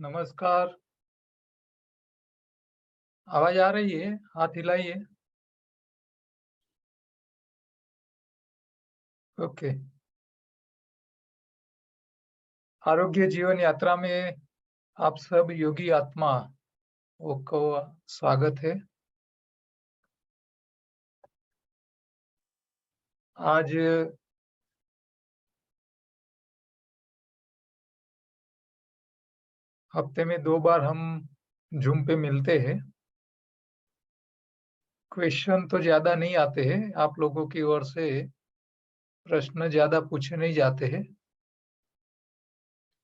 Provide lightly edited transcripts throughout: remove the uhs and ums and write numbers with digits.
नमस्कार। आवाज़ आ रही है? हाथ हिलाइए। ओके। आरोग्य जीवन यात्रा में आप सब योगी आत्मा वो को स्वागत है। आज हफ्ते में 2 बार हम ज़ूम पे मिलते हैं। क्वेश्चन तो ज़्यादा नहीं आते हैं, आप लोगों की ओर से प्रश्न ज़्यादा पूछे नहीं जाते हैं,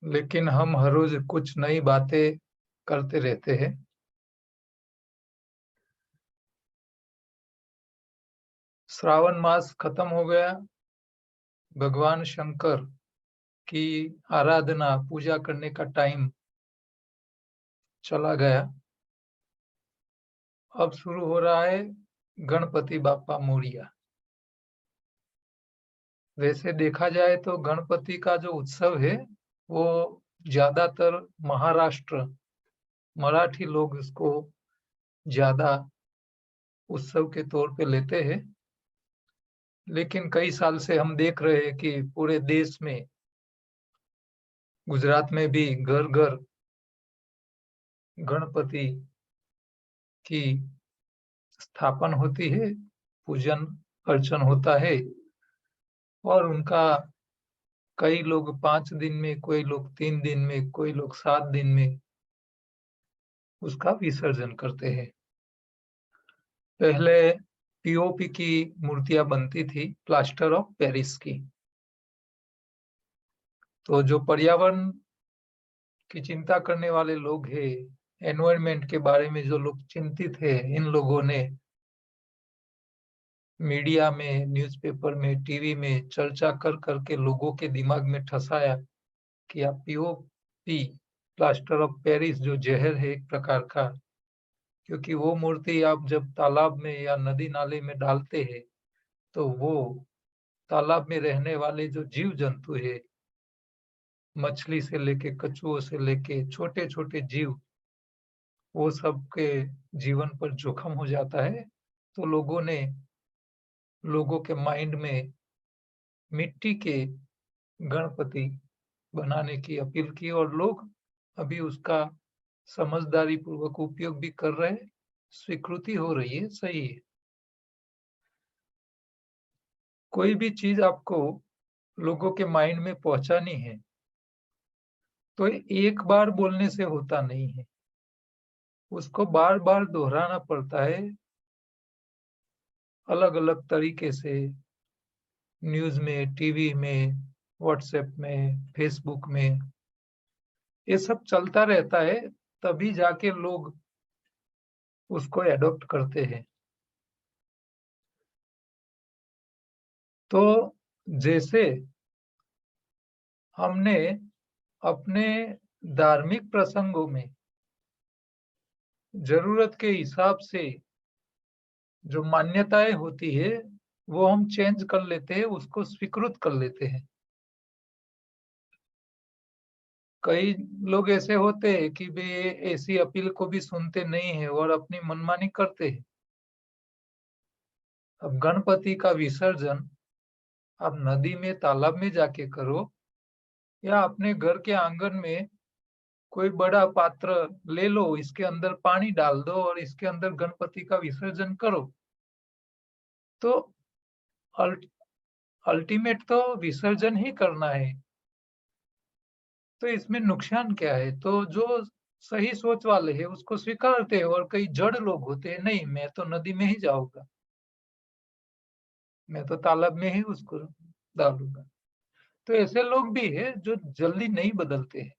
लेकिन हम हर रोज़ कुछ नई बातें करते रहते हैं। श्रावण मास खत्म हो गया, भगवान शंकर की आराधना, पूजा करने का टाइम चला गया। अब शुरू हो रहा है गणपति बाप्पा मोरिया। वैसे देखा जाए तो गणपति का जो उत्सव है, वो ज़्यादातर महाराष्ट्र, मराठी लोग इसको ज़्यादा उत्सव के तौर पे लेते हैं। लेकिन कई साल से हम देख रहे हैं कि पूरे देश में, गुजरात में भी घर-घर गणपति की स्थापन होती है, पूजन अर्चन होता है और उनका कई लोग 5 दिन में, कोई लोग 3 दिन में, कोई लोग 7 दिन में उसका विसर्जन करते हैं। पहले पीओपी की मूर्तियाँ बनती थी, प्लास्टर ऑफ पेरिस की। तो जो पर्यावरण की चिंता करने वाले लोग हैं, एनवायरनमेंट के बारे में जो लोग चिंतित हैं, इन लोगों ने मीडिया में, न्यूज़पेपर में, टीवी में चर्चा कर के लोगों के दिमाग में ठसाया कि आप पीओपी, प्लास्टर ऑफ पेरिस जो ज़हर है एक प्रकार का, क्योंकि वो मूर्ति आप जब तालाब में या नदी-नाले में डालते हैं, तो वो तालाब में रहने वाले जो जीव-जंतु हैं, मछली से लेके, कछुओं से लेके छोटे-छोटे जीव, वो सब के जीवन पर जोखिम हो जाता है। तो लोगों ने लोगों के माइंड में मिट्टी के गणपति बनाने की अपील की और लोग अभी उसका समझदारी पूर्वक उपयोग भी कर रहे हैं, स्वीकृति हो रही है, सही है। कोई भी चीज़ आपको लोगों के माइंड में पहुँचानी है, तो एक बार बोलने से होता नहीं है। उसको बार-बार दोहराना पड़ता है, अलग-अलग तरीके से, न्यूज़ में, टीवी में, व्हाट्सएप में, फेसबुक में, ये सब चलता रहता है, तभी जाके लोग उसको एडॉप्ट करते हैं। तो जैसे हमने अपने धार्मिक प्रसंगों में ज़रूरत के हिसाब से जो मान्यताएँ होती है, वो हम चेंज कर लेते हैं, उसको स्वीकृत कर लेते हैं। कई लोग ऐसे होते हैं कि वे ऐसी अपील को भी सुनते नहीं हैं और अपनी मनमानी करते हैं। अब गणपति का विसर्जन आप नदी में, तालाब में जाके करो या अपने घर के आंगन में कोई बड़ा पात्र ले लो, इसके अंदर पानी डाल दो और इसके अंदर गणपति का विसर्जन करो। तो अल्ट अल्टीमेट तो विसर्जन ही करना है, तो इसमें नुकसान क्या है? तो जो सही सोच वाले हैं उसको स्वीकारते हैं और कई जड़ लोग होते हैं, नहीं मैं तो नदी में ही जाऊँगा, मैं तो तालाब में ही उसको डालूँगा। तो ऐसे लोग भी हैं जो जल्दी नहीं बदलते हैं।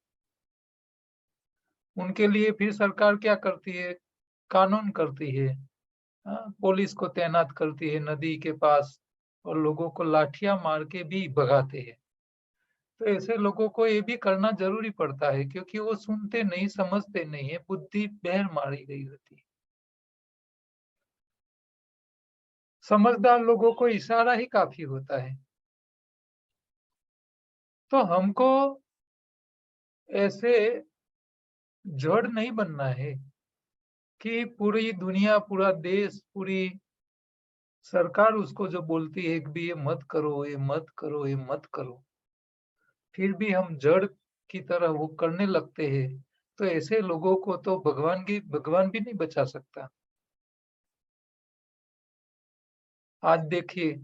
उनके लिए फिर सरकार क्या करती है? कानून करती है। हाँ, पुलिस को तैनात करती है नदी के पास और लोगों को लाठियाँ मार के भी भगाते हैं। तो ऐसे लोगों को ये भी करना ज़रूरी पड़ता है क्योंकि वो सुनते नहीं, समझते नहीं है, बुद्धि बहर मारी गई होती है। समझदार लोगों को इशारा ही काफ़ी होता है। तो हमको ऐसे जड़ नहीं बनना है कि पूरी दुनिया, पूरा देश, पूरी सरकार उसको जो बोलती है कि भी ये मत करो, ये मत करो, ये मत करो, फिर भी हम जड़ की तरह वो करने लगते हैं, तो ऐसे लोगों को तो भगवान भी नहीं बचा सकता। आज देखिए,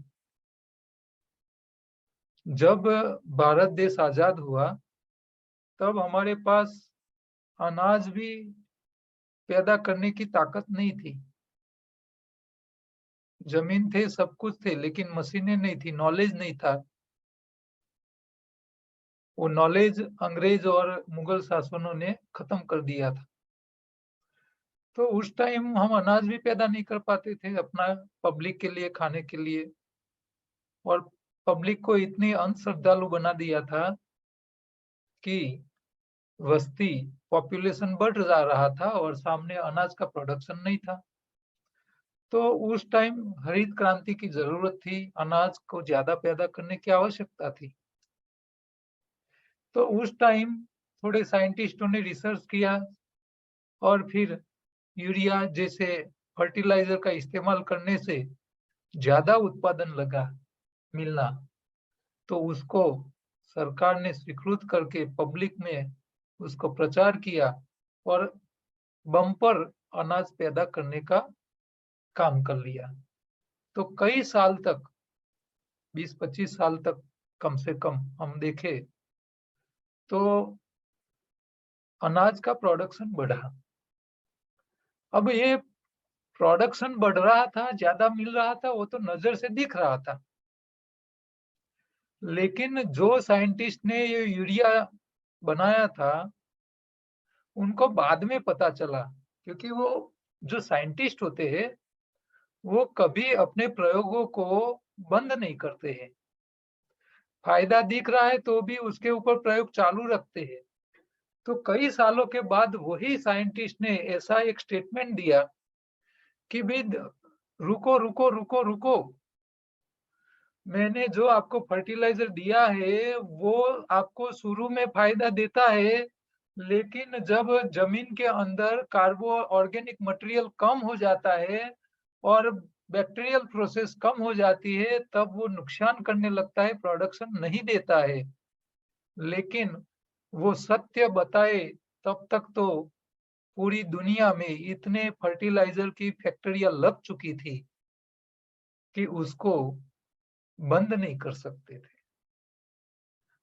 जब भारत देश आजाद हुआ, तब हमारे पास अनाज भी पैदा करने की ताकत नहीं थी। जमीन थे, सब कुछ थे, लेकिन मशीनें नहीं थी, नॉलेज नहीं था। वो नॉलेज अंग्रेज और मुगल शासकों ने खत्म कर दिया था। तो उस टाइम हम अनाज भी पैदा नहीं कर पाते थे अपना पब्लिक के लिए, खाने के लिए। और पब्लिक को इतनी अंधश्रद्धालु बना दिया था कि बस्ती, पॉपुलेशन बढ़ जा रहा था और सामने अनाज का प्रोडक्शन नहीं था। तो उस टाइम हरित क्रांति की जरूरत थी, अनाज को ज्यादा पैदा करने की आवश्यकता थी। तो उस टाइम थोड़े साइंटिस्टों ने रिसर्च किया और फिर यूरिया जैसे फर्टिलाइजर का इस्तेमाल करने से ज्यादा उत्पादन लगा मिलना। तो उसको सरकार ने स्वीकृत करके पब्लिक में उसको प्रचार किया और बम्पर अनाज पैदा करने का काम कर लिया। तो कई साल तक, 20-25 साल तक कम से कम हम देखें तो अनाज का प्रोडक्शन बढ़ा। अब ये प्रोडक्शन बढ़ रहा था, ज्यादा मिल रहा था, वो तो नजर से दिख रहा था। लेकिन जो साइंटिस्ट ने ये यूरिया बनाया था, उनको बाद में पता चला, क्योंकि वो जो साइंटिस्ट होते हैं, वो कभी अपने प्रयोगों को बंद नहीं करते हैं। फायदा दिख रहा है तो भी उसके ऊपर प्रयोग चालू रखते हैं। तो कई सालों के बाद वही साइंटिस्ट ने ऐसा एक स्टेटमेंट दिया कि भाई रुको रुको रुको रुको, मैंने जो आपको फर्टिलाइजर दिया है वो आपको शुरू में फायदा देता है, लेकिन जब जमीन के अंदर कार्बो ऑर्गेनिक मटेरियल कम हो जाता है और बैक्टीरियल प्रोसेस कम हो जाती है, तब वो नुकसान करने लगता है, प्रोडक्शन नहीं देता है। लेकिन वो सत्य बताए तब तक तो पूरी दुनिया में इतने फर्टिलाइजर की फैक्ट्रियां लग चुकी थी कि उसको बंद नहीं कर सकते थे।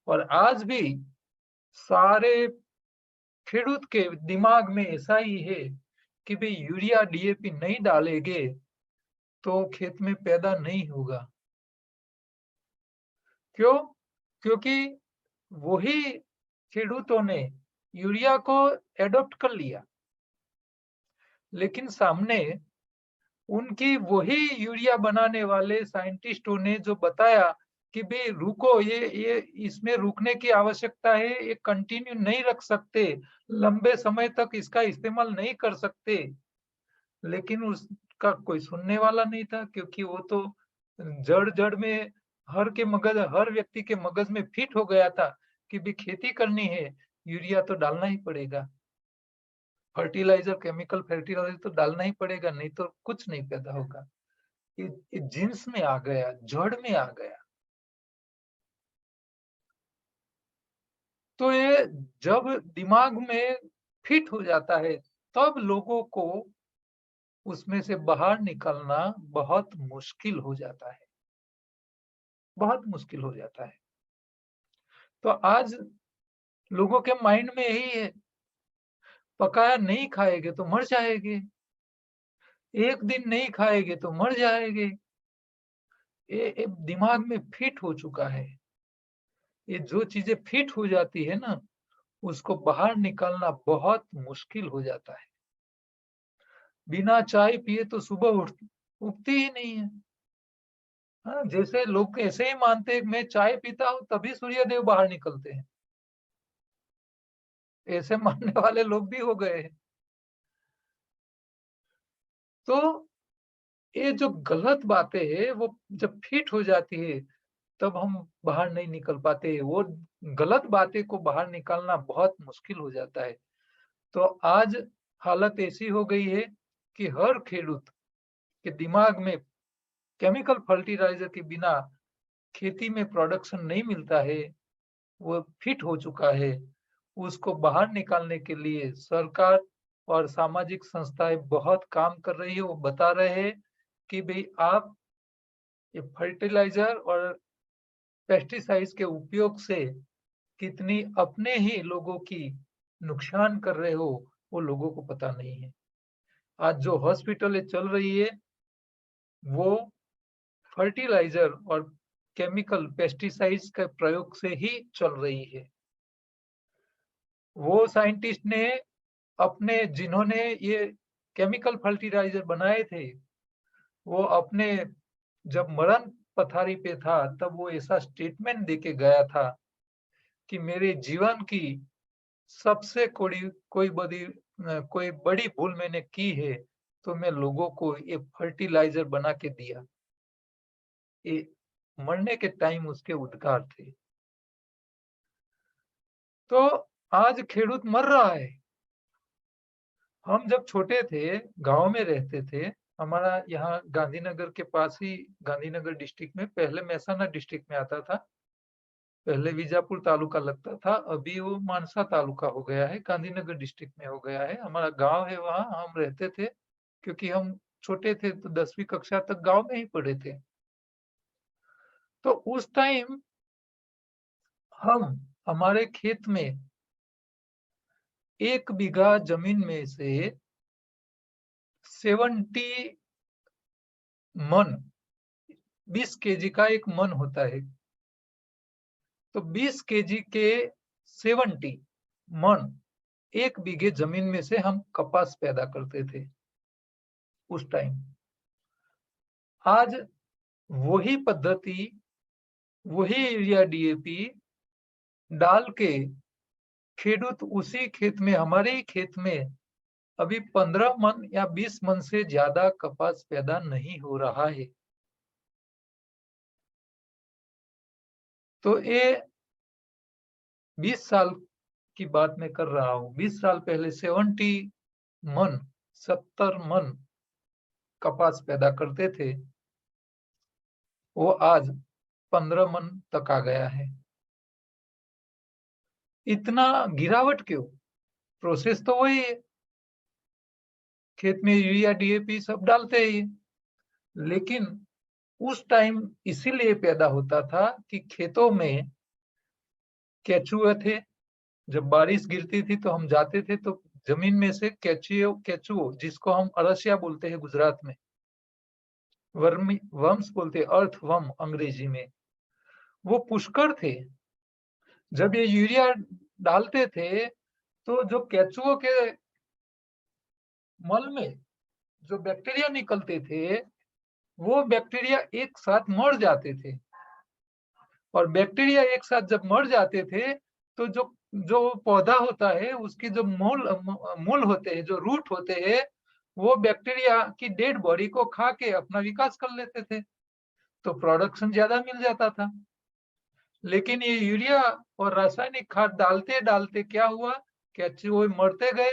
और आज भी सारे खेडूत के दिमाग में ऐसा ही है कि भाई यूरिया डीएपी नहीं डालेंगे तो खेत में पैदा नहीं होगा। क्यों? क्योंकि वही खेडूतों ने यूरिया को एडॉप्ट कर लिया, लेकिन सामने उनकी वही यूरिया बनाने वाले साइंटिस्टों ने जो बताया कि भाई रुको, ये इसमें रुकने की आवश्यकता है, ये कंटिन्यू नहीं रख सकते, लंबे समय तक इसका इस्तेमाल नहीं कर सकते। लेकिन उसका कोई सुनने वाला नहीं था, क्योंकि वो तो जड़ जड़ में हर व्यक्ति के मगज में फिट हो गया था कि भी खेती करनी है, यूरिया तो डालना ही पड़ेगा, फर्टिलाइजर, केमिकल फर्टिलाइजर तो डालना ही पड़ेगा, नहीं तो कुछ नहीं पैदा होगा। ये जीन्स में आ गया, जड़ में आ गया। तो ये जब दिमाग में फिट हो जाता है, तब लोगों को उसमें से बाहर निकलना बहुत मुश्किल हो जाता है, बहुत मुश्किल हो जाता है। तो आज लोगों के माइंड में यही है, पकाया नहीं खाएंगे तो मर जाएंगे, एक दिन नहीं खाएंगे तो मर जाएंगे। ये दिमाग में फिट हो चुका है। ये जो चीजें फिट हो जाती है ना, उसको बाहर निकालना बहुत मुश्किल हो जाता है। बिना चाय पिए तो सुबह उठती ही नहीं है। हाँ, जैसे लोग ऐसे ही मानते हैं मैं चाय पीता हूँ तभी सूर्य देव बाहर निकलते हैं, ऐसे मानने वाले लोग भी हो गए हैं। तो ये जो गलत बातें है वो जब फिट हो जाती है, तब हम बाहर नहीं निकल पाते। वो गलत बातें को बाहर निकालना बहुत मुश्किल हो जाता है। तो आज हालत ऐसी हो गई है कि हर खेडूत के दिमाग में केमिकल फर्टिलाइज़र के बिना खेती में प्रोडक्शन नहीं मिलता है, वो फिट हो चुका है। उसको बाहर निकालने के लिए सरकार और सामाजिक संस्थाएँ बहुत काम कर रही है। वो बता रहे हैं कि भई आप ये फर्टिलाइज़र और पेस्टिसाइड्स के उपयोग से कितनी अपने ही लोगों की नुकसान कर रहे हो, वो लोगों को पता नहीं है। आज जो हॉस्पिटलें चल रही है, वो फर्टिलाइज़र और केमिकल पेस्टिसाइड्स के प्रयोग से ही चल रही है। वो साइंटिस्ट ने अपने जिन्होंने ये केमिकल फर्टिलाइज़र बनाए थे, वो अपने जब मरण पथारी पे था, तब वो ऐसा स्टेटमेंट देके गया था कि मेरे जीवन की सबसे कोई बड़ी भूल मैंने की है, तो मैं लोगों को ये फर्टिलाइज़र बना के दिया। ये मरने के टाइम उसके उद्गार थे। तो आज खेडूत मर रहा है। हम जब छोटे थे, गाँव में रहते थे, हमारा यहाँ गांधीनगर के पास ही गांधीनगर डिस्ट्रिक्ट में पहले मेहसाना डिस्ट्रिक्ट में आता था। पहले बीजापुर तालुका लगता था, अभी वो मानसा तालुका हो गया है, गांधीनगर डिस्ट्रिक्ट में हो गया है। हमारा गाँव है वहाँ, हम रहते थे, क्योंकि हम छोटे थे तो 10वीं कक्षा तक गाँव में ही पढ़े थे। तो उस टाइम हम हमारे खेत में 1 बीघा ज़मीन में से 70 मन 20 केजी का 1 मन होता है। तो 20 केजी के 70 मन 1 बीघे ज़मीन में से हम कपास पैदा करते थे उस टाइम। आज वही पद्धति, वही यूरिया डीएपी डाल के खेडूत उसी खेत में हमारे ही खेत में अभी 15 मन या 20 मन से ज़्यादा कपास पैदा नहीं हो रहा है। तो ये 20 साल की बात मैं कर रहा हूँ। 20 साल पहले मन 70 मन कपास पैदा करते थे, वो आज 15 मन तक आ गया है। इतना गिरावट क्यों? प्रोसेस तो वही है, खेत में यूरिया, डीएपी सब डालते ही हैं। लेकिन उस टाइम इसीलिए पैदा होता था कि खेतों में केचुए थे, जब बारिश गिरती थी तो हम जाते थे तो ज़मीन में से केचुओ जिसको हम अरसिया बोलते हैं गुजरात में, वर्म्स बोलते हैं, अर्थवर्म अंग्रेजी में, वो पुष्कळ थे। जब ये यूरिया डालते थे, तो जो केचुओं के मल में जो बैक्टीरिया निकलते थे, वो बैक्टीरिया एक साथ मर जाते थे और बैक्टीरिया एक साथ जब मर जाते थे, तो जो जो पौधा होता है, उसकी जो मूल होते हैं, जो रूट होते हैं, वो बैक्टीरिया की डेड बॉडी को खा के अपना विकास कर लेते थे, तो प्रोडक्शन ज़्यादा मिल जाता था। लेकिन ये यूरिया और रासायनिक खाद डालते-डालते क्या हुआ, केचुए मरते गए,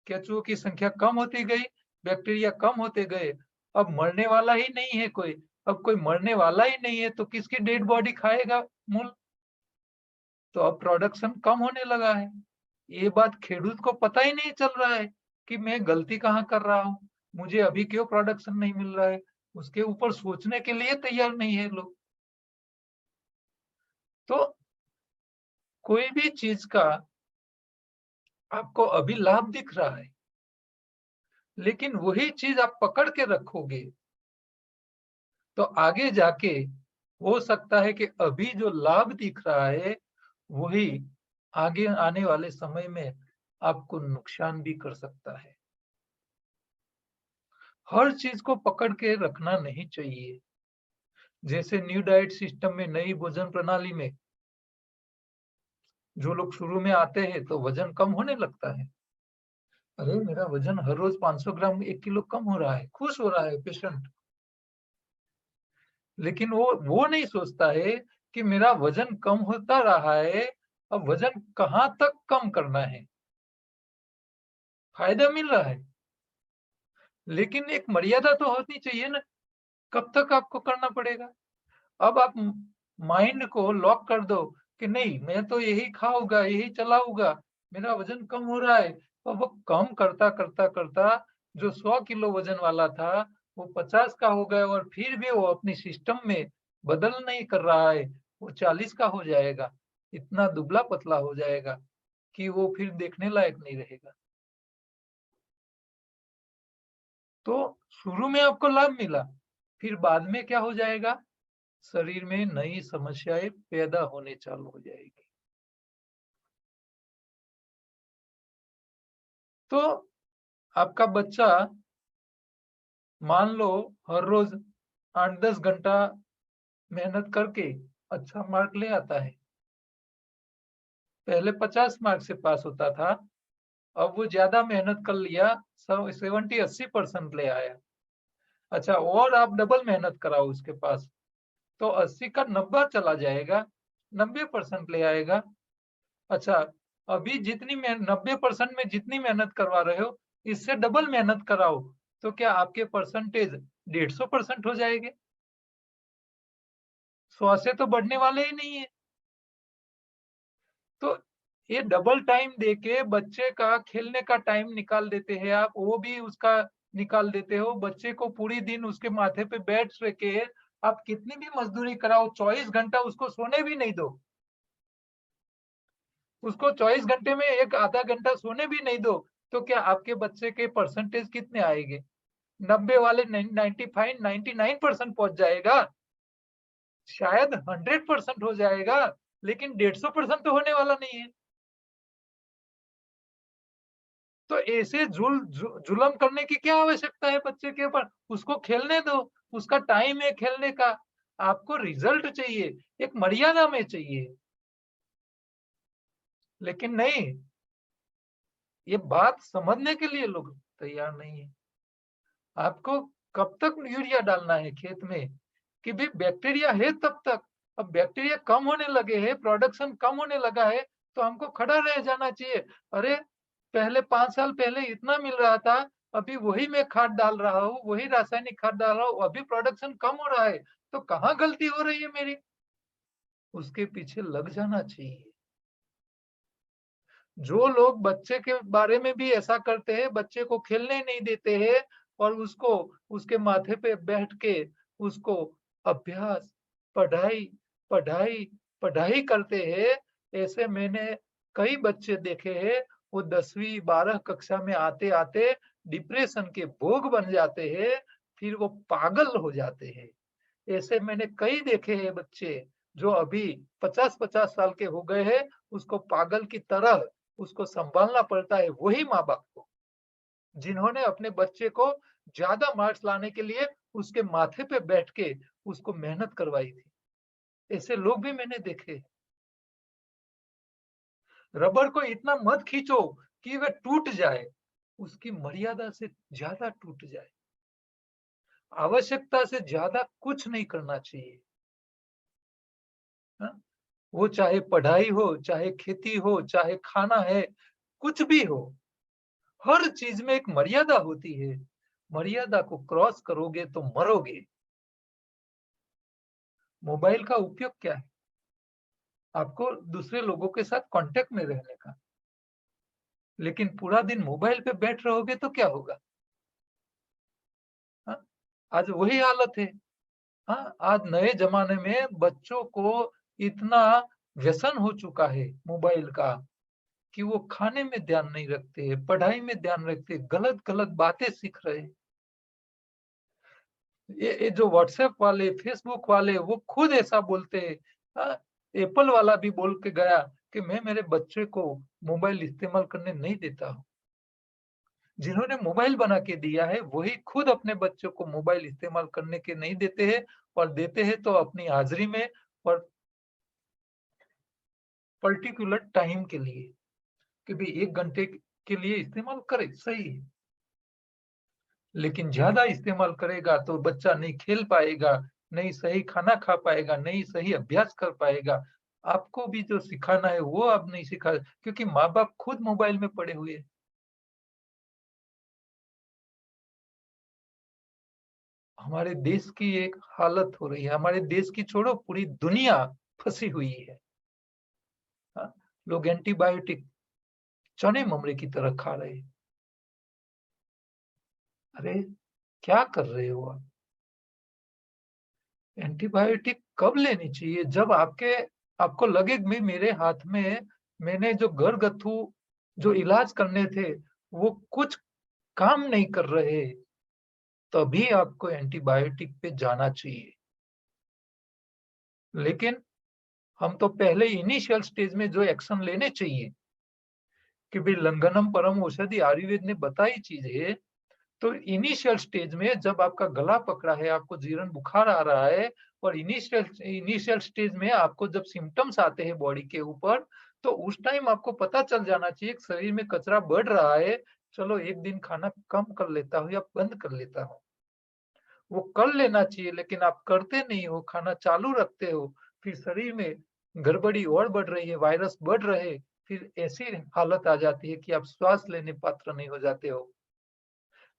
केचुओं की संख्या कम होती गई, बैक्टीरिया कम होते गए। अब मरने वाला ही नहीं है कोई, अब कोई मरने वाला ही नहीं है तो किसकी डेड बॉडी खाएगा मूल? तो अब प्रोडक्शन कम होने लगा है। ये बात खेडूत को पता ही नहीं चल रहा है कि मैं गलती कहाँ कर रहा हूँ, मुझे अभी क्यों प्रोडक्शन नहीं मिल रहा है, उसके ऊपर सोचने के लिए तैयार नहीं है लोग। तो कोई भी चीज़ का आपको अभी लाभ दिख रहा है, लेकिन वही चीज़ आप पकड़ के रखोगे, तो आगे जाके हो सकता है कि अभी जो लाभ दिख रहा है, वही आगे आने वाले समय में आपको नुकसान भी कर सकता है। हर चीज़ को पकड़ के रखना नहीं चाहिए। जैसे न्यू डाइट सिस्टम में, नई भोजन प्रणाली में, जो लोग शुरू में आते हैं तो वज़न कम होने लगता है। अरे! मेरा वज़न हर रोज़ 500 ग्राम 1 किलो कम हो रहा है, खुश हो रहा है पेशेंट। लेकिन वो नहीं सोचता है कि मेरा वज़न कम होता रहा है, अब वज़न कहाँ तक कम करना है? फायदा मिल रहा है, लेकिन एक मर्यादा तो होनी चाहिए ना, कब तक आपको करना पड़ेगा? अब आप माइंड को लॉक कर दो कि नहीं मैं तो यही खाऊँगा, यही चलाऊँगा, मेरा वज़न कम हो रहा है। और वो कम करता जो 100 किलो वज़न वाला था, वो 50 का हो गया और फिर भी वो अपनी सिस्टम में बदल नहीं कर रहा है, वो 40 का हो जाएगा। इतना दुबला-पतला हो जाएगा कि वो फिर देखने लायक नहीं रहेगा। तो शुरू में आपको लाभ मिला, फिर बाद में क्या हो जाएगा? शरीर में नई समस्याएँ पैदा होने चालू हो जाएगी। तो आपका बच्चा मान लो हर रोज 8-10 घंटा मेहनत करके अच्छा मार्क ले आता है। पहले 50 मार्क से पास होता था, अब वो ज़्यादा मेहनत कर लिया, स 70-80% ले आया। अच्छा और आप डबल मेहनत कराओ उसके पास, तो 80 का 90 चला जाएगा, 90% ले आएगा। अच्छा, अभी जितनी मेह 90% में जितनी मेहनत करवा रहे हो, इससे डबल मेहनत कराओ, तो क्या आपके परसेंटेज 150% हो जाएँगे? 100 से तो बढ़ने वाले ही नहीं है। तो ये डबल टाइम देके बच्चे का खेलने का टाइम निकाल देते हैं आप, वो भी उसका निकाल देते हो। बच्चे को पूरी दिन उसके माथे पे बैठ के आप कितनी भी मज़दूरी कराओ, 24 घंटा उसको सोने भी नहीं दो। उसको 24 घंटे में 1 आधा घंटा सोने भी नहीं दो, तो क्या आपके बच्चे के परसेंटेज कितने आएँगे? 90 वाले 95 99% पहुँच जाएगा, शायद 100% हो जाएगा, लेकिन 150% तो होने वाला नहीं है। तो ऐसे जुल्म करने की क्या आवश्यकता है बच्चे के ऊपर? उसको खेलने दो, उसका टाइम है खेलने का। आपको रिज़ल्ट चाहिए, एक मर्यादा में चाहिए, लेकिन नहीं, ये बात समझने के लिए लोग तैयार नहीं है। आपको कब तक यूरिया डालना है खेत में कि भई बैक्टीरिया है तब तक। अब बैक्टीरिया कम होने लगे हैं, प्रोडक्शन कम होने लगा है, तो हमको खड़ा रह जाना चाहिए। अरे! पहले 5 साल पहले इतना मिल रहा था, अभी वही मैं खाद डाल रहा हूँ, वही रासायनिक खाद डाल रहा हूँ, अभी प्रोडक्शन कम हो रहा है, तो कहाँ गलती हो रही है मेरी? उसके पीछे लग जाना चाहिए। जो लोग बच्चे के बारे में भी ऐसा करते हैं, बच्चे को खेलने नहीं देते हैं और उसको उसके माथे पे बैठ के उसको अभ्यास, पढ़ाई, पढ़ाई, पढ़ाई करते हैं, ऐसे मैंने कई बच्चे देखे हैं, वो 10वीं 12 कक्षा में आते-आते डिप्रेशन के भोग बन जाते हैं, फिर वो पागल हो जाते हैं। ऐसे मैंने कई देखे हैं बच्चे, जो अभी 50-50 साल के हो गए हैं, उसको पागल की तरह उसको सँभालना पड़ता है वही माँ-बाप को, जिन्होंने अपने बच्चे को ज़्यादा मार्क्स लाने के लिए उसके माथे पे बैठ के उसको मेहनत करवाई थी। ऐसे लोग भी मैंने देखे। रबर को इतना मत खींचो कि वह टूट जाए, उसकी मर्यादा से ज़्यादा टूट जाए। आवश्यकता से ज़्यादा कुछ नहीं करना चाहिए। हाँ? वो चाहे पढ़ाई हो, चाहे खेती हो, चाहे खाना है, कुछ भी हो, हर चीज़ में एक मर्यादा होती है। मर्यादा को क्रॉस करोगे तो मरोगे। मोबाइल का उपयोग क्या है? आपको दूसरे लोगों के साथ कॉन्टैक्ट में रहने का। लेकिन पूरा दिन मोबाइल पे बैठ रहोगे तो क्या होगा? हाँ? आज वही हालत है। हाँ, आज नए ज़माने में बच्चों को इतना व्यसन हो चुका है मोबाइल का कि वो खाने में ध्यान नहीं रखते, पढ़ाई में ध्यान रखते, गलत-गलत बातें सीख रहे हैं। ये जो व्हाट्सएप वाले, फेसबुक वाले वो खुद ऐसा बोलते हैं। हाँ, एप्पल वाला भी बोल के गया कि मैं मेरे बच्चे को मोबाइल इस्तेमाल करने नहीं देता हूँ। जिन्होंने मोबाइल बना के दिया है, वही खुद अपने बच्चों को मोबाइल इस्तेमाल करने के नहीं देते हैं और देते हैं तो अपनी हाज़िरी में और पर्टिकुलर टाइम के लिए कि भई 1 घंटे के लिए इस्तेमाल करे, सही है। लेकिन ज़्यादा इस्तेमाल करेगा तो बच्चा नहीं खेल पाएगा, नहीं सही खाना खा पाएगा, नहीं सही अभ्यास कर पाएगा। आपको भी जो सिखाना है वो आप नहीं सिखा क्योंकि माँ-बाप खुद मोबाइल में पड़े हुए हैं। हमारे देश की एक हालत हो रही है, हमारे देश की छोड़ो पूरी दुनिया फँसी हुई है। हाँ, लोग एंटीबायोटिक चने ममरे की तरह खा रहे हैं। अरे! क्या कर रहे हो आप? एंटीबायोटिक कब लेनी चाहिए? जब आपको लगे कि मेरे हाथ में मैंने जो घरगथ्थू जो इलाज करने थे, वो कुछ काम नहीं कर रहे, तभी आपको एंटीबायोटिक पे जाना चाहिए। लेकिन हम तो पहले इनिशियल स्टेज में जो एक्शन लेने चाहिए कि भई लंघनम परम औषधि आयुर्वेद ने बताई चीज़ है, तो इनिशियल स्टेज में जब आपका गला पकड़ा है, आपको जीर्ण बुखार आ रहा है और इनिशियल इनिशियल स्टेज में आपको जब सिम्पटम्स आते हैं बॉडी के ऊपर, तो उस टाइम आपको पता चल जाना चाहिए कि शरीर में कचरा बढ़ रहा है, चलो 1 दिन खाना कम कर लेता हूँ या बंद कर लेता हूँ। वो कर लेना चाहिए लेकिन आप करते नहीं हो, खाना चालू रखते हो, फिर शरीर में गड़बड़ी और बढ़ रही है, वायरस बढ़ रहे, फिर ऐसी हालत आ जाती है कि आप श्वास लेने पात्र नहीं हो जाते हो।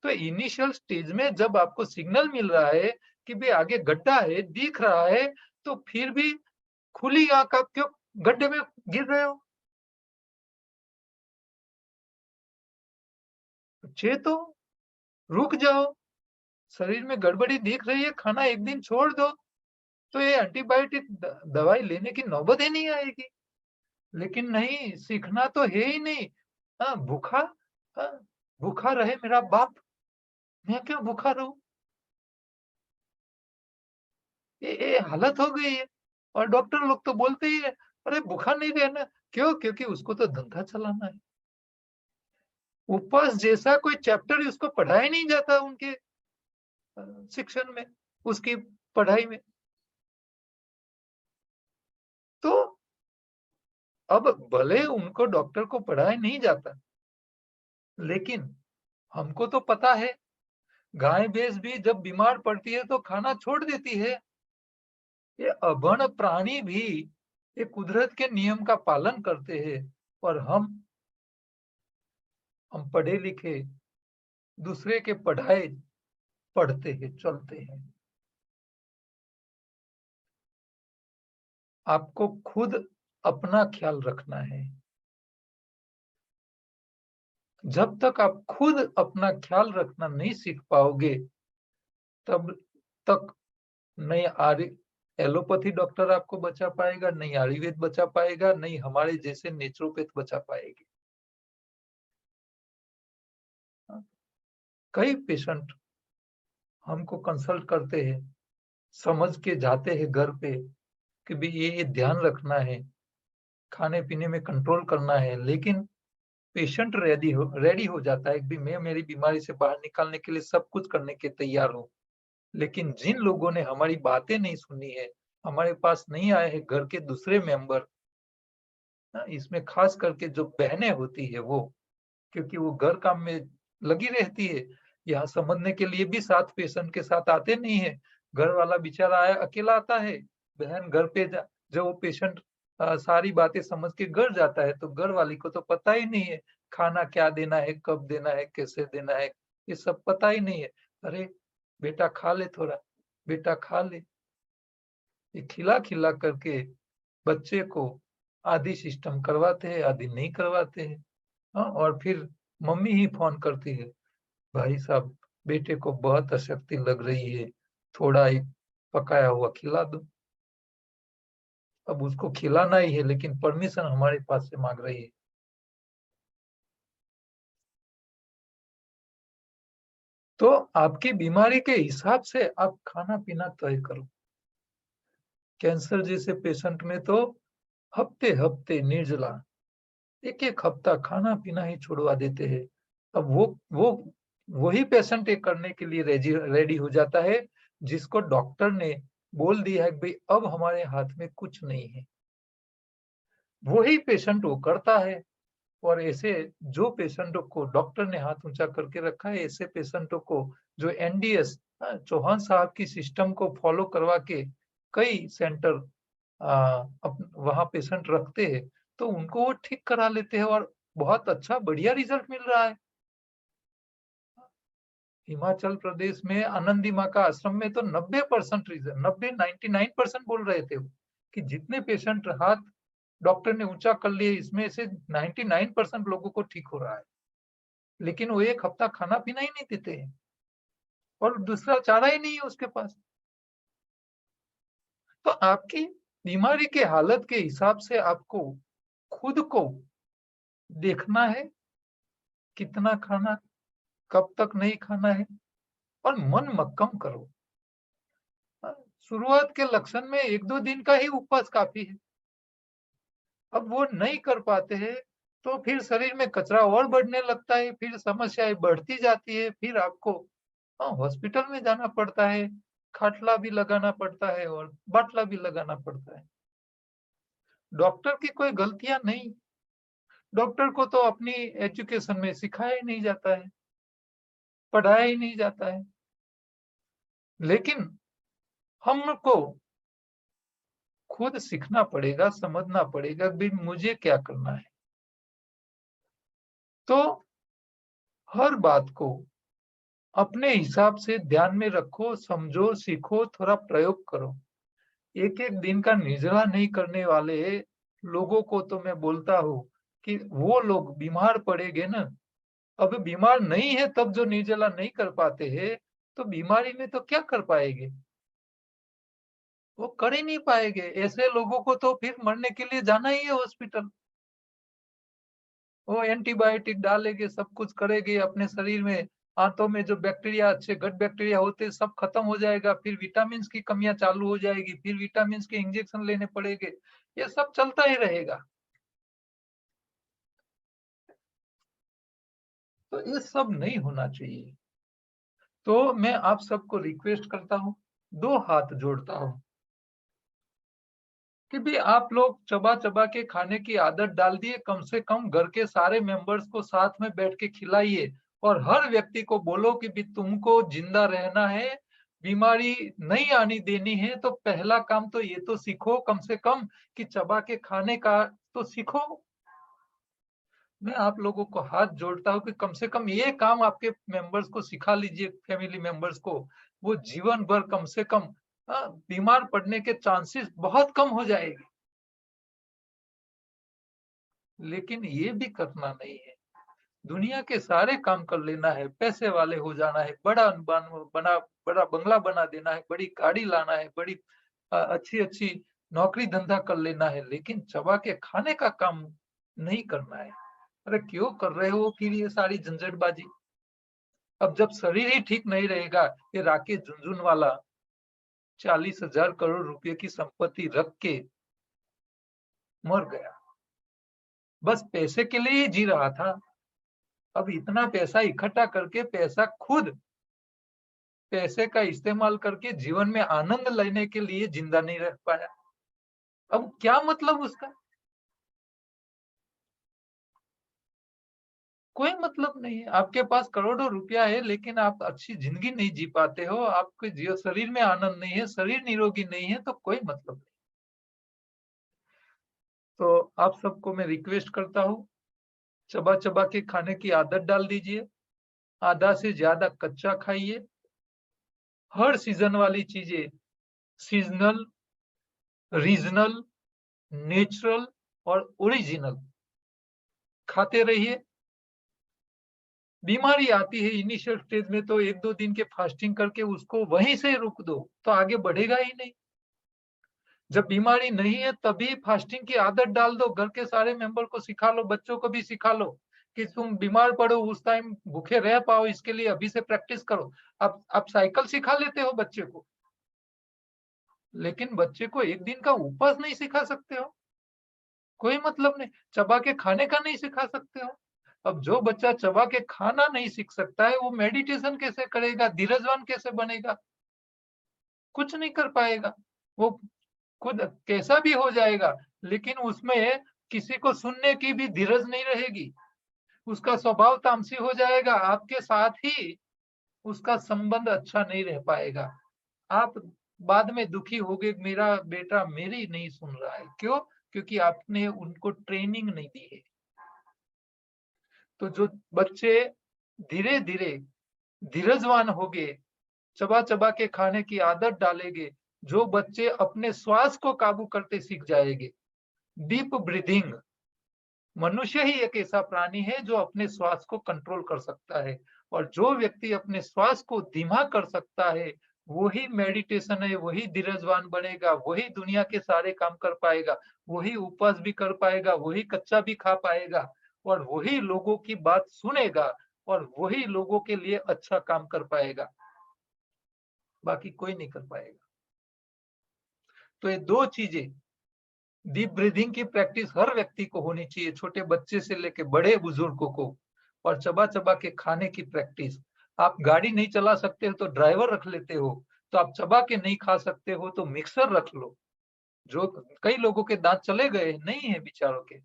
तो इनिशियल स्टेज में जब आपको सिग्नल मिल रहा है कि भई आगे गड्ढा है, दिख रहा है, तो फिर भी खुली आँख आप क्यों गड्ढे में गिर रहे हो? चेतो, रुक जाओ, शरीर में गड़बड़ी दिख रही है, खाना 1 दिन छोड़ दो, तो ये एंटीबायोटिक दवाई लेने की नौबत ही नहीं आएगी। लेकिन नहीं, सीखना तो है ही नहीं। हाँ, हाँ, भूखा रहे मेरा बाप, मैं क्यों भूखा रहूँ? ये हालत हो गई है। और डॉक्टर लोग तो बोलते ही है, "अरे भूखा नहीं रहना।" क्यों? क्योंकि उसको तो धंधा चलाना है। उपवास जैसा कोई चैप्टर उसको पढ़ाया नहीं जाता उनके शिक्षण में, उसकी पढ़ाई में। तो अब भले उनको डॉक्टर को पढ़ाया नहीं जाता, लेकिन हमको तो पता है, गाय-भैंस भी जब बीमार पड़ती है तो खाना छोड़ देती है। ये अभर्ण प्राणी भी ये कुदरत के नियम का पालन करते हैं और हम पढ़े लिखे दूसरे के पढ़ाए पढ़ते हैं, चलते हैं। आपको खुद अपना ख्याल रखना है। जब तक आप खुद अपना ख्याल रखना नहीं सीख पाओगे, तब तक नहीं एलोपैथी डॉक्टर आपको बचा पाएगा, नहीं आयुर्वेद बचा पाएगा, नहीं हमारे जैसे नेचुरोपैथ बचा पाएँगे। हाँ, कई पेशेंट हमको कंसल्ट करते हैं, समझ के जाते हैं घर पे कि भई ये ध्यान रखना है, खाने-पीने में कंट्रोल करना है, लेकिन पेशेंट रेडी हो जाता है कि मैं मेरी बीमारी से बाहर निकालने के लिए सब कुछ करने के तैयार हूँ। लेकिन जिन लोगों ने हमारी बातें नहीं सुनी है, हमारे पास नहीं आए हैं घर के दूसरे मेंबर, इसमें खास करके जो बहनें होती है वो, क्योंकि वो घर काम में लगी रहती है, यहाँ समझने के लिए भी साथ पेशेंट के साथ आते नहीं है। घर वाला बेचारा आया अकेला आता है, बहन घर पे जब वो पेशेंट सारी बातें समझ के घर जाता है, तो घर वाली को तो पता ही नहीं है, खाना क्या देना है, कब देना है, कैसे देना है, ये सब पता ही नहीं है। अरे! बेटा खा ले थोड़ा, बेटा खा ले। ये खिला-खिला करके बच्चे को आधी सिस्टम करवाते हैं, आधी नहीं करवाते हैं। हाँ, और फिर मम्मी ही फ़ोन करती है, भाई साहब बेटे को बहुत अशक्ति लग रही है, थोड़ा एक पकाया हुआ खिला दो। अब उसको खिलाना ही है लेकिन परमिशन हमारे पास से माँग रही है। तो आपकी बीमारी के हिसाब से आप खाना-पीना तय करो। कैंसर जैसे पेशेंट में तो हफ्ते-हफ्ते निर्जला, 1-1 हफ्ता खाना-पीना ही छुड़वा देते हैं। अब वो वही पेशेंट ये करने के लिए रेडी हो जाता है, जिसको डॉक्टर ने बोल दिया है कि भई अब हमारे हाथ में कुछ नहीं है। वही पेशेंट वो करता है और ऐसे जो पेशेंटों को डॉक्टर ने हाथ ऊँचा करके रखा है, ऐसे पेशेंटों को जो एनडीएस चौहान साहब की सिस्टम को फॉलो करवा के कई सेंटर वहाँ पेशेंट रखते हैं, तो उनको वो ठीक करा लेते हैं और बहुत अच्छा बढ़िया रिज़ल्ट मिल रहा है। हिमाचल प्रदेश में आनंदी माँ का आश्रम में तो 90% रीजन, 99% बोल रहे थे वो, कि जितने पेशेंट हाथ डॉक्टर ने ऊंचा कर लिए, इसमें से 99% लोगों को ठीक हो रहा है। लेकिन वो एक हफ्ता खाना पीना ही नहीं देते हैं और दूसरा चारा ही नहीं है उसके पास। तो आपकी बीमारी के हालत के हिसाब से आपको खुद को देखना है, कितना खाना, कब तक नहीं खाना है, और मन मक्कम करो। शुरुआत के लक्षण में 1-2 दिन का ही उपवास काफी है। अब वो नहीं कर पाते हैं तो फिर शरीर में कचरा और बढ़ने लगता है, फिर समस्याएं बढ़ती जाती है, फिर आपको हॉस्पिटल में जाना पड़ता है, खाटला भी लगाना पड़ता है और बाटला भी लगाना पड़ता है। डॉक्टर की कोई गलतियां नहीं, डॉक्टर को तो अपनी एजुकेशन में सिखाया ही नहीं जाता है, पढ़ाया ही नहीं जाता है। लेकिन हमको खुद सीखना पड़ेगा, समझना पड़ेगा कि मुझे क्या करना है। तो हर बात को अपने हिसाब से ध्यान में रखो, समझो, सीखो, थोड़ा प्रयोग करो। एक-एक दिन का निर्जला नहीं करने वाले लोगों को तो मैं बोलता हूँ कि वो लोग बीमार पड़ेंगे ना, अब बीमार नहीं है तब जो निर्जला नहीं कर पाते हैं, तो बीमारी में तो क्या कर पाएँगे? वो कर ही नहीं पाएँगे। ऐसे लोगों को तो फिर मरने के लिए जाना ही है हॉस्पिटल। वो एंटीबायोटिक डालेंगे, सब कुछ करेंगे अपने शरीर में, आंतों में जो बैक्टीरिया, अच्छे गट बैक्टीरिया होते हैं, सब खत्म हो जाएगा, फिर विटामिन्स की कमियाँ चालू हो जाएगी, फिर विटामिन्स के इंजेक्शन लेने पड़ेंगे। ये सब चलता ही रहेगा। तो ये सब नहीं होना चाहिए। तो मैं आप सबको रिक्वेस्ट करता हूँ, 2 हाथ जोड़ता हूँ कि भई आप लोग चबा-चबा के खाने की आदत डाल दिए, कम से कम घर के सारे मेंबर्स को साथ में बैठ के खिलाइए और हर व्यक्ति को बोलो कि भई तुमको जिंदा रहना है, बीमारी नहीं आनी देनी है, तो पहला काम तो ये तो सीखो कम से कम कि चबा के खाने का तो सीखो। मैं आप लोगों को हाथ जोड़ता हूँ कि कम से कम ये काम आपके मेंबर्स को सिखा लीजिए, फैमिली मेंबर्स को। वो जीवन भर कम से कम बीमार पड़ने के चांसेस बहुत कम हो जाएंगे। लेकिन ये भी करना नहीं है। दुनिया के सारे काम कर लेना है, पैसे वाले हो जाना है, बड़ा बंगला बना देना है, बड़ी गाड़ी लाना है, बड़ी अच्छी-अच्छी नौकरी-धंधा कर लेना है, लेकिन चबा के खाने का काम नहीं करना है। अरे क्यों कर रहे हो फिर ये सारी झंझटबाजी? अब जब शरीर ही ठीक नहीं रहेगा, ये राकेश झुनझुनवाला 40,000 करोड़ रुपए की संपत्ति रख के मर गया। बस पैसे के लिए ही जी रहा था। अब इतना पैसा इकट्ठा करके पैसे का इस्तेमाल करके जीवन में आनंद लेने के लिए जिंदा नहीं रह पाया। अब क्या मतलब उसका? कोई मतलब नहीं है। आपके पास करोड़ों रुपया है लेकिन आप अच्छी जिंदगी नहीं जी पाते हो, आपके शरीर में आनंद नहीं है, शरीर निरोगी नहीं है, तो कोई मतलब नहीं। तो आप सबको मैं रिक्वेस्ट करता हूँ, चबा-चबा के खाने की आदत डाल दीजिए, आधा से ज्यादा कच्चा खाइए, हर सीज़न वाली चीज़ें सीज़नल, रीज़नल, नेचुरल और ओरिजिनल खाते रहिए। बीमारी आती है इनिशियल स्टेज में तो 1-2 दिन के फास्टिंग करके उसको वहीं से रोक दो, तो आगे बढ़ेगा ही नहीं। जब बीमारी नहीं है तभी फास्टिंग की आदत डाल दो, घर के सारे मेंबर को सिखा लो, बच्चों को भी सिखा लो कि तुम बीमार पड़ो उस टाइम भूखे रह पाओ, इसके लिए अभी से प्रैक्टिस करो। आप साइकिल सिखा लेते हो बच्चे को, लेकिन बच्चे को 1 दिन का उपवास नहीं सिखा सकते हो, कोई मतलब नहीं। चबा के खाने का नहीं सिखा सकते हो। अब जो बच्चा चबा के खाना नहीं सीख सकता है, वो मेडिटेशन कैसे करेगा, धीरजवान कैसे बनेगा? कुछ नहीं कर पाएगा। वो खुद कैसा भी हो जाएगा, लेकिन उसमें किसी को सुनने की भी धीरज नहीं रहेगी। उसका स्वभाव तामसी हो जाएगा, आपके साथ ही उसका संबंध अच्छा नहीं रह पाएगा। आप बाद में दुखी होगे, मेरा बेटा मेरी नहीं सुन रहा है। क्यों? क्योंकि आपने उनको ट्रेनिंग नहीं दी है। तो जो बच्चे धीरे-धीरे धीरजवान होगे, चबा चबा के खाने की आदत डालेंगे, जो बच्चे अपने श्वास को काबू करते सीख जाएंगे। डीप ब्रीदिंग, मनुष्य ही एक ऐसा प्राणी है जो अपने श्वास को कंट्रोल कर सकता है, और जो व्यक्ति अपने श्वास को धीमा कर सकता है, वही मेडिटेशन है, वही धीरजवान बनेगा, वही दुनिया के सारे काम कर पाएगा, वही उपवास भी कर पाएगा, वही कच्चा भी खा पाएगा, और वही लोगों की बात सुनेगा, और वही लोगों के लिए अच्छा काम कर पाएगा, बाकी कोई नहीं कर पाएगा। तो ये दो चीजें, डीप ब्रीदिंग की प्रैक्टिस हर व्यक्ति को होनी चाहिए, छोटे बच्चे से लेके बड़े बुजुर्गों को, और चबा चबा के खाने की प्रैक्टिस। आप गाड़ी नहीं चला सकते हो तो ड्राइवर रख लेते हो, तो आप चबा के नहीं खा सकते हो तो मिक्सर रख लो। जो कई लोगों के दांत चले गए नहीं है बेचारों के,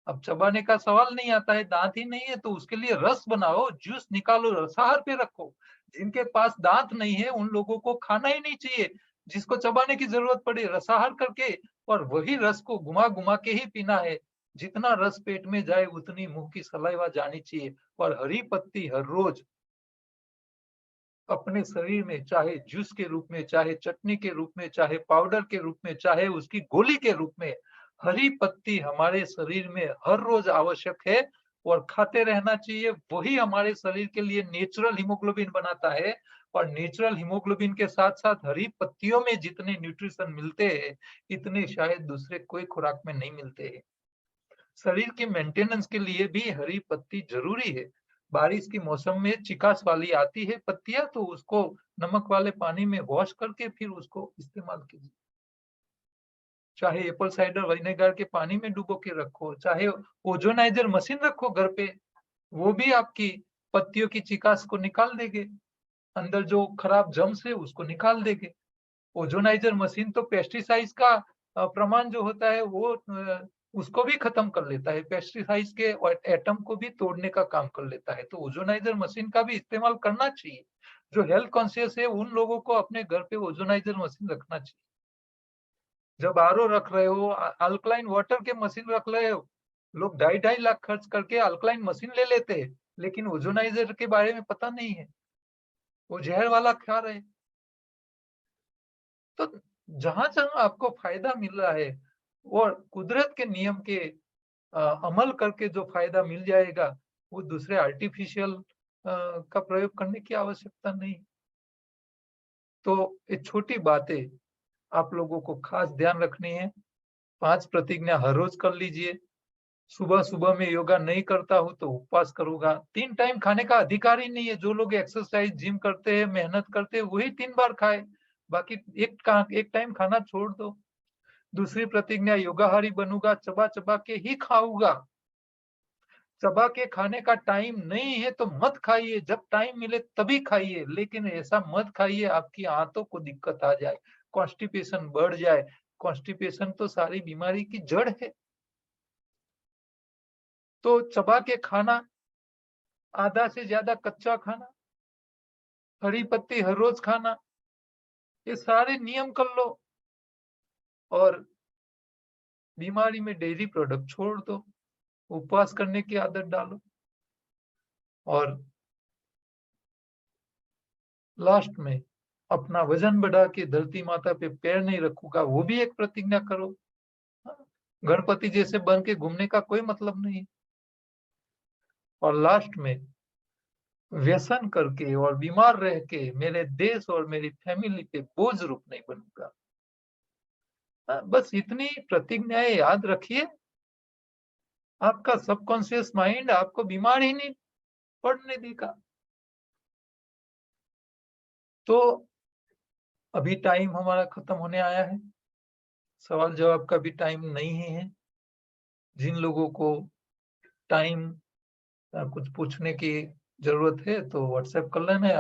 अब चबाने का सवाल नहीं आता है, दांत ही नहीं है तो उसके लिए रस बनाओ, जूस निकालो, रसाहार पे रखो। जिनके पास दांत नहीं है उन लोगों को खाना ही नहीं चाहिए, जिसको चबाने की जरूरत पड़े रसाहार करके, और वही रस को घुमा घुमा के ही पीना है। जितना रस पेट में जाए उतनी मुंह की सलाइवा जानी चाहिए। और हरी पत्ती हर रोज अपने शरीर में, चाहे जूस के रूप में, चाहे चटनी के रूप में, चाहे पाउडर के रूप में, चाहे उसकी गोली के रूप में, हरी पत्ती हमारे शरीर में हर रोज आवश्यक है, और खाते रहना चाहिए। वही हमारे शरीर के लिए नेचुरल हीमोग्लोबिन बनाता है, और नेचुरल हीमोग्लोबिन के साथ साथ हरी पत्तियों में जितने न्यूट्रिशन मिलते हैं, इतने शायद दूसरे कोई खुराक में नहीं मिलते हैं। शरीर के मेंटेनेंस के लिए भी हरी पत्ती जरूरी है। बारिश के मौसम में चिकास वाली आती है पत्तियां, तो उसको नमक वाले पानी में वॉश करके फिर उसको इस्तेमाल कीजिए। चाहे एप्पल साइडर विनेगर के पानी में डुबो के रखो, चाहे ओजोनाइजर मशीन रखो घर पे, वो भी आपकी पत्तियों की चिकास को निकाल देंगे, अंदर जो खराब जम्स है उसको निकाल देंगे। ओजोनाइजर मशीन तो पेस्टिसाइड्स का प्रमाण जो होता है वो उसको भी खत्म कर लेता है, पेस्टिसाइड्स के और एटम को भी तोड़ने का काम कर लेता है। तो ओजोनाइजर मशीन का भी इस्तेमाल करना चाहिए। जो हेल्थ कॉन्शियस है उन लोगों को अपने घर पे ओजोनाइजर मशीन रखना चाहिए। जब आरओ रख रहे हो, अल्कलाइन वाटर के मशीन रख रहे हो, लोग 2.5 लाख खर्च करके अल्कलाइन मशीन ले लेते हैं, लेकिन ओजोनाइजर के बारे में पता नहीं है, वो जहर वाला खा रहे हैं। तो जहां जहां आपको फायदा मिल रहा है और कुदरत के नियम के अमल करके जो फायदा मिल जाएगा, वो दूसरे आर्टिफिशियल का प्रयोग करने की आवश्यकता नहीं। तो ये छोटी बातें आप लोगों को खास ध्यान रखनी है। 5 प्रतिज्ञा हर रोज कर लीजिए। सुबह सुबह में योगा नहीं करता हूँ तो उपवास करूंगा। 3 टाइम खाने का अधिकार ही नहीं है। जो लोग एक्सरसाइज जिम करते हैं, मेहनत करते हैं, वही 3 बार खाए, बाकी एक टाइम खाना छोड़ दो। दूसरी प्रतिज्ञा, योगाहारी बनूंगा, चबा चबा के ही खाऊंगा। चबा के खाने का टाइम नहीं है तो मत खाइए, जब टाइम मिले तभी खाइए, लेकिन ऐसा मत खाइए आपकी आंतों को दिक्कत आ जाए, कॉन्स्टिपेशन बढ़ जाए। कॉन्स्टिपेशन तो सारी बीमारी की जड़ है। तो चबा के खाना, आधा से ज्यादा कच्चा खाना, हरी पत्ती हर रोज खाना, ये सारे नियम कर लो, और बीमारी में डेयरी प्रोडक्ट छोड़ दो, उपवास करने की आदत डालो। और लास्ट में, अपना वजन बढ़ा के धरती माता पे पैर नहीं रखूंगा, वो भी एक प्रतिज्ञा करो। हाँ, गणपति जैसे बन के घूमने का कोई मतलब नहीं। और लास्ट में, व्यसन करके और बीमार रह के मेरे देश और मेरी फैमिली पे बोझ रूप नहीं बनूंगा। हाँ, बस इतनी प्रतिज्ञाएं याद रखिए, आपका सबकॉन्शियस माइंड आपको बीमार ही नहीं पड़ने देगा। तो अभी टाइम हमारा खत्म होने आया है, सवाल जवाब का भी टाइम नहीं है। जिन लोगों को टाइम कुछ पूछने की जरूरत है तो व्हाट्सएप कर लेना है।